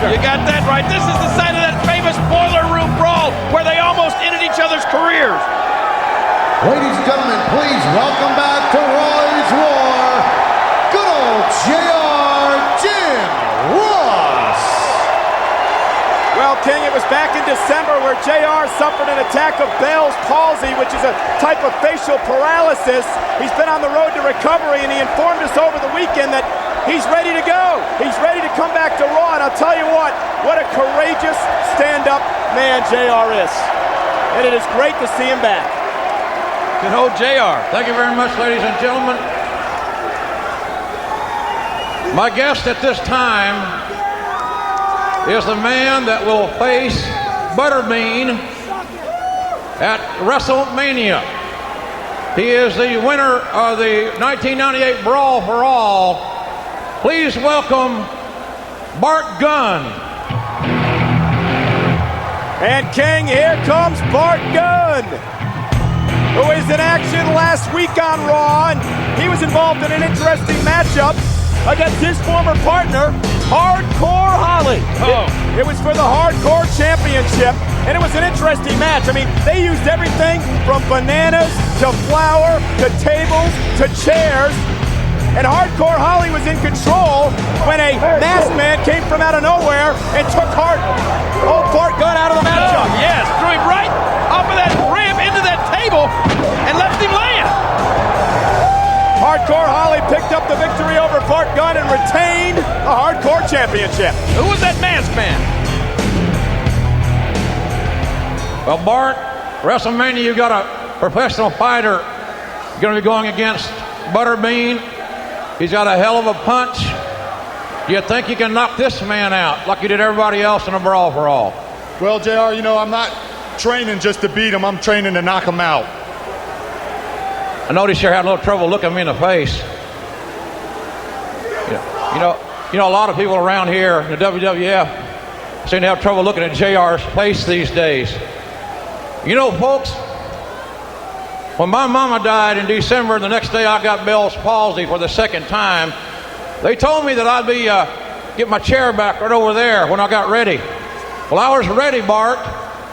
monster. You got that right. This is the site of that famous boiler room brawl where they almost ended each other's careers. Ladies and gentlemen, please welcome back to Roy's War, good old JR Jim Ross. Well, King, it was back in December where JR suffered an attack of Bell's palsy, which is a type of facial paralysis. He's been on the road to recovery, and he informed us over the weekend that he's ready to go. He's ready to come back to Raw, and I'll tell you what a courageous stand-up man JR is. And it is great to see him back. Good old JR. Thank you very much, ladies and gentlemen. My guest at this time is the man that will face Butterbean at WrestleMania. He is the winner of the 1998 Brawl for All. Please welcome Bart Gunn. And King, here comes Bart Gunn, who was in action last week on Raw, and he was involved in an interesting matchup against his former partner, Hardcore Holly. It was for the Hardcore Championship, and it was an interesting match. I mean, they used everything from bananas to flour to tables to chairs, and Hardcore Holly was in control when a masked man came from out of nowhere and took old Bart Gunn out of the matchup. Oh, yes, threw him right off of that ramp into that table and left him laying. Hardcore Holly picked up the victory over Bart Gunn and retained the Hardcore Championship. Who was that masked man? Well, Bart, WrestleMania, you got a professional fighter going to be going against Butterbean. He's got a hell of a punch. Do you think you can knock this man out like you did everybody else in a Brawl for All? Well, JR, you know, I'm not training just to beat him. I'm training to knock him out. I noticed you're having a little trouble looking me in the face. You know, a lot of people around here in the WWF seem to have trouble looking at JR's face these days. You know, folks, when my mama died in December, the next day I got Bell's palsy for the second time, they told me that I'd be get my chair back right over there when I got ready. Well, I was ready, Bart,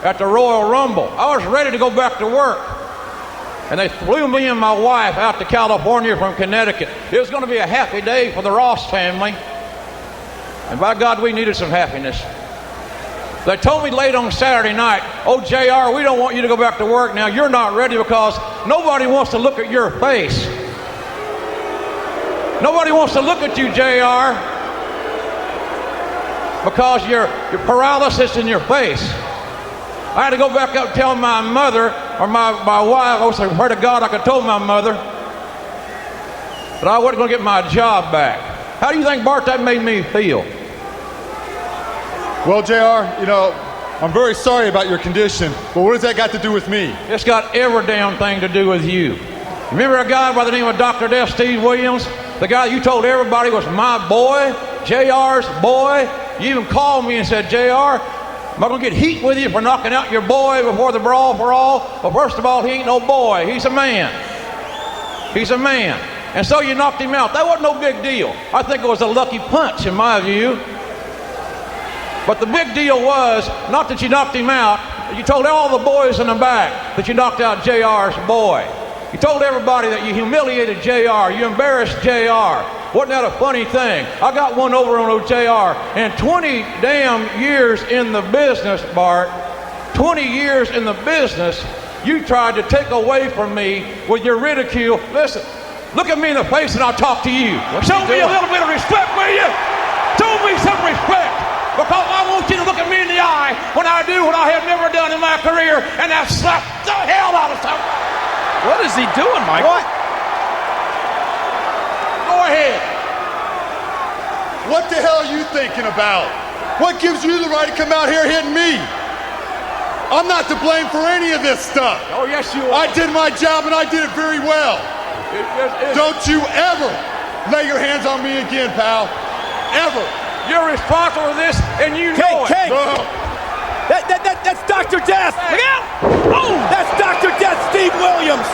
at the Royal Rumble. I was ready to go back to work. And they flew me and my wife out to California from Connecticut. It was going to be a happy day for the Ross family. And by God, we needed some happiness. They told me late on Saturday night, "Oh, JR, we don't want you to go back to work now. You're not ready because nobody wants to look at your face. Nobody wants to look at you, JR, because your paralysis in your face." I had to go back up and tell my mother, or my wife, I swear to God, I could have told my mother that I wasn't going to get my job back. How do you think, Bart, that made me feel? Well, JR, you know, I'm very sorry about your condition, but what has that got to do with me? It's got every damn thing to do with you. Remember a guy by the name of Dr. Death Steve Williams? The guy you told everybody was my boy, JR's boy. You even called me and said, JR, am I going to get heat with you for knocking out your boy before the Brawl for All? Well, first of all, he ain't no boy. He's a man. He's a man. And so you knocked him out. That wasn't no big deal. I think it was a lucky punch in my view. But the big deal was not that you knocked him out. You told all the boys in the back that you knocked out JR's boy. You told everybody that you humiliated JR. You embarrassed JR. Wasn't that a funny thing? I got one over on JR. And 20 damn years in the business, Bart, 20 years in the business, you tried to take away from me with your ridicule. Listen, look at me in the face and I'll talk to you. Show me a little bit of respect, will you? Show me some respect. Because I want you to look at me in the eye when I do what I have never done in my career, and I slap the hell out of somebody. What is he doing, Michael? What? Go ahead. What the hell are you thinking about? What gives you the right to come out here hitting me? I'm not to blame for any of this stuff. Oh, yes, you are. I did my job, and I did it very well. Don't you ever lay your hands on me again, pal. Ever. You're responsible for this, and you know it. King. That's Dr. Death. Look out! Oh, that's Dr. Death, Steve Williams.